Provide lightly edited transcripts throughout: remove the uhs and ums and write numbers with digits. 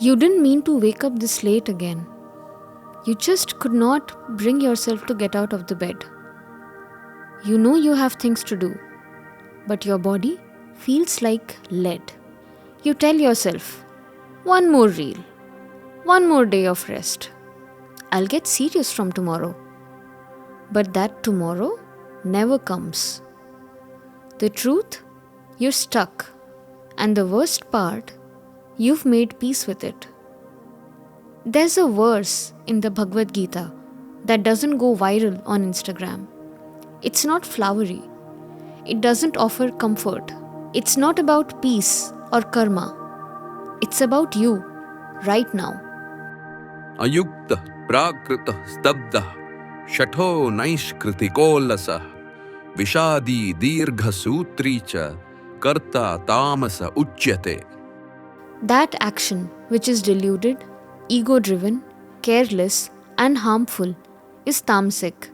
You didn't mean to wake up this late again. You just could not bring yourself to get out of the bed. You know you have things to do, but your body feels like lead. You tell yourself, one more reel, one more day of rest. I'll get serious from tomorrow. But that tomorrow never comes. The truth, you're stuck. And the worst part, you've made peace with it. There's a verse in the Bhagavad Gita that doesn't go viral on Instagram. It's not flowery. It doesn't offer comfort. It's not about peace or karma. It's about you, right now. Ayukta prakrita stabda shatho naishkritikollasa vishadi dirgha sutricha karta tamasa uchyate. That action which is deluded, ego-driven, careless, and harmful is tamasic.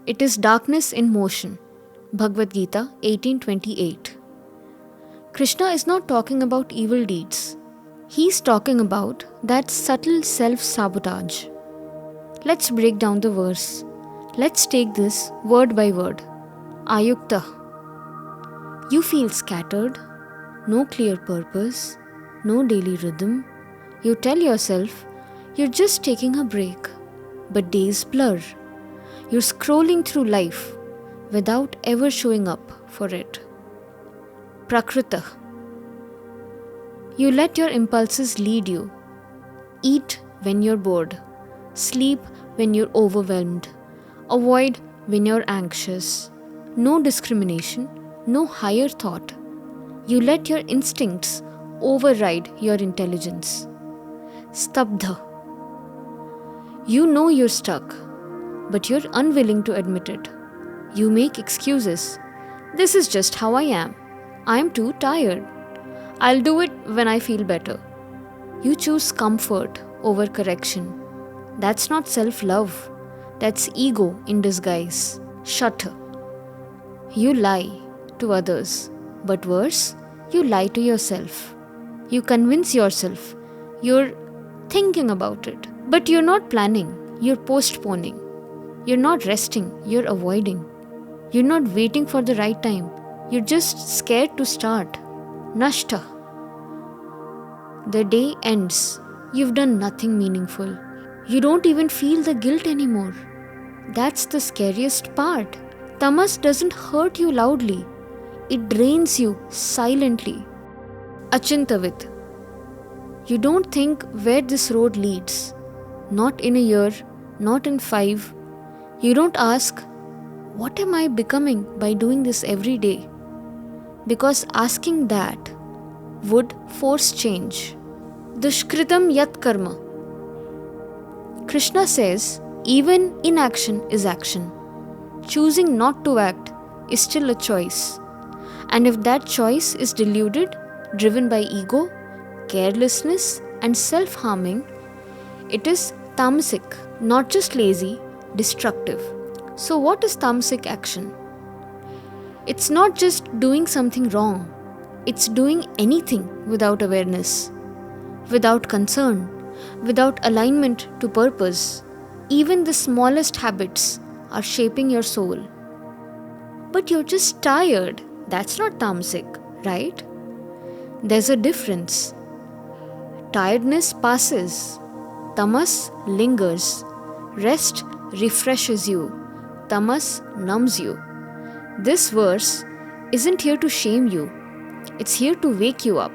It is darkness in motion. Bhagavad Gita 18:28. Krishna is not talking about evil deeds. He's talking about that subtle self-sabotage. Let's break down the verse. Let's take this word by word. Ayukta. You feel scattered, no clear purpose, no daily rhythm. You tell yourself you're just taking a break, but days blur. You're scrolling through life without ever showing up for it. Prakrita. You let your impulses lead you. Eat when you're bored. Sleep when you're overwhelmed. Avoid when you're anxious. No discrimination, no higher thought. You let your instincts override your intelligence. Stabdha. You know you're stuck, but you're unwilling to admit it. You make excuses. This is just how I am. I'm too tired. I'll do it when I feel better. You choose comfort over correction. That's not self-love. That's ego in disguise. Shutter. You lie to others, but worse, you lie to yourself. You convince yourself you're thinking about it, but you're not planning, you're postponing. You're not resting, you're avoiding. You're not waiting for the right time, you're just scared to start. Nashta. The day ends. You've done nothing meaningful. You don't even feel the guilt anymore. That's the scariest part. Tamas doesn't hurt you loudly. It drains you silently. Achintavit. You don't think where this road leads. Not in a year, not in 5. You don't ask, what am I becoming by doing this every day? Because asking that would force change. Dushkritam yat karma. Krishna says, even inaction is action. Choosing not to act is still a choice. And if that choice is deluded, driven by ego, carelessness, and self-harming, it is tamasic, not just lazy, destructive. So what is tamasic action? It's not just doing something wrong. It's doing anything without awareness, without concern, without alignment to purpose. Even the smallest habits are shaping your soul. But you're just tired. That's not tamasic, right? There's a difference. Tiredness passes. Tamas lingers. Rest refreshes you. Tamas numbs you. This verse isn't here to shame you. It's here to wake you up.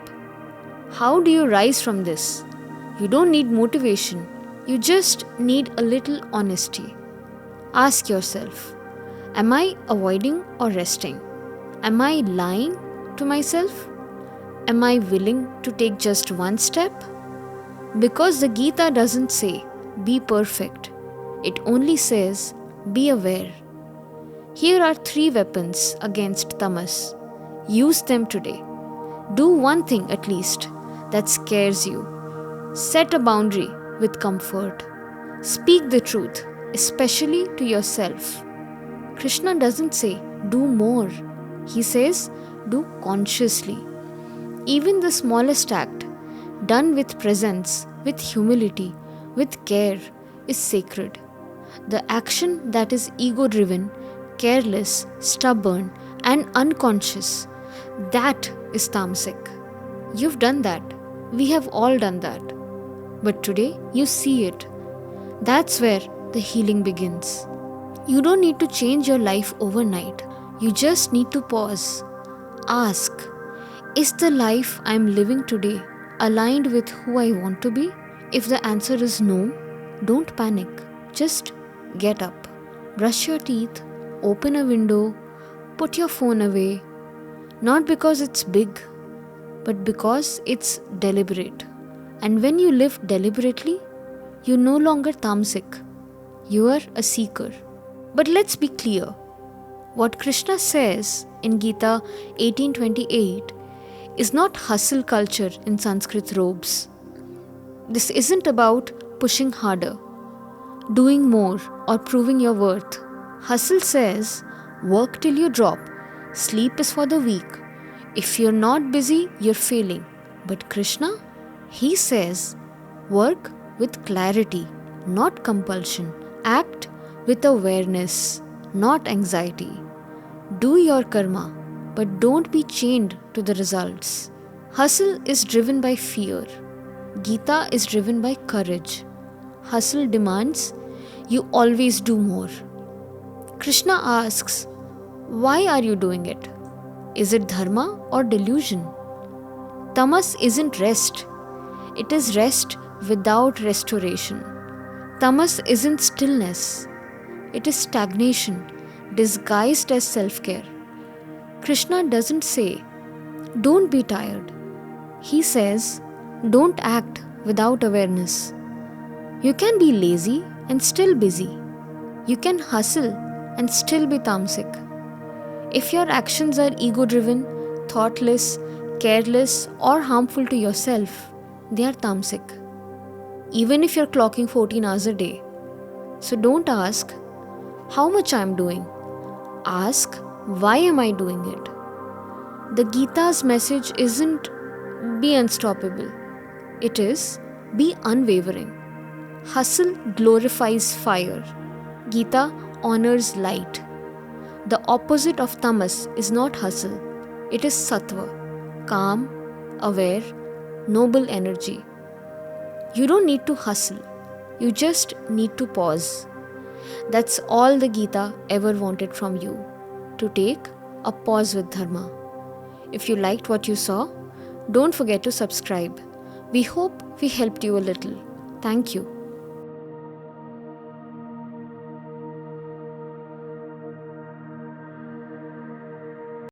How do you rise from this? You don't need motivation. You just need a little honesty. Ask yourself, am I avoiding or resting? Am I lying to myself? Am I willing to take just one step? Because the Gita doesn't say, be perfect. It only says, be aware. Here are 3 weapons against tamas. Use them today. Do one thing at least that scares you. Set a boundary with comfort. Speak the truth, especially to yourself. Krishna doesn't say, do more. He says, do consciously. Even the smallest act, done with presence, with humility, with care, is sacred. The action that is ego driven, careless, stubborn, and unconscious, that is tamasic. You've done that. We have all done that. But today you see it. That's where the healing begins. You don't need to change your life overnight. You just need to pause. Ask, is the life I'm living today aligned with who I want to be? If the answer is no, don't panic. Just get up. Brush your teeth, open a window, put your phone away. Not because it's big, but because it's deliberate. And when you live deliberately, you're no longer tamasic. You are a seeker. But let's be clear. What Krishna says in Gita 18:28 is not hustle culture in Sanskrit robes. This isn't about pushing harder, doing more, or proving your worth. Hustle says, work till you drop. Sleep is for the weak. If you're not busy, you're failing. But Krishna, he says, work with clarity, not compulsion. Act with awareness, not anxiety. Do your karma, but don't be chained to the results. Hustle is driven by fear. Gita is driven by courage. Hustle demands you always do more. Krishna asks, why are you doing it? Is it dharma or delusion? Tamas isn't rest. It is rest without restoration. Tamas isn't stillness. It is stagnation disguised as self-care. Krishna doesn't say, don't be tired. He says, don't act without awareness. You can be lazy and still busy. You can hustle and still be tamasic. If your actions are ego-driven, thoughtless, careless, or harmful to yourself, they are tamasic. Even if you're clocking 14 hours a day. So don't ask how much I'm doing. Ask, why am I doing it? The Gita's message isn't be unstoppable. It is be unwavering. Hustle glorifies fire. Gita honors light. The opposite of tamas is not hustle. It is sattva, calm, aware, noble energy. You don't need to hustle. You just need to pause. That's all the Gita ever wanted from you. To take a pause with dharma. If you liked what you saw, don't forget to subscribe. We hope we helped you a little. Thank you.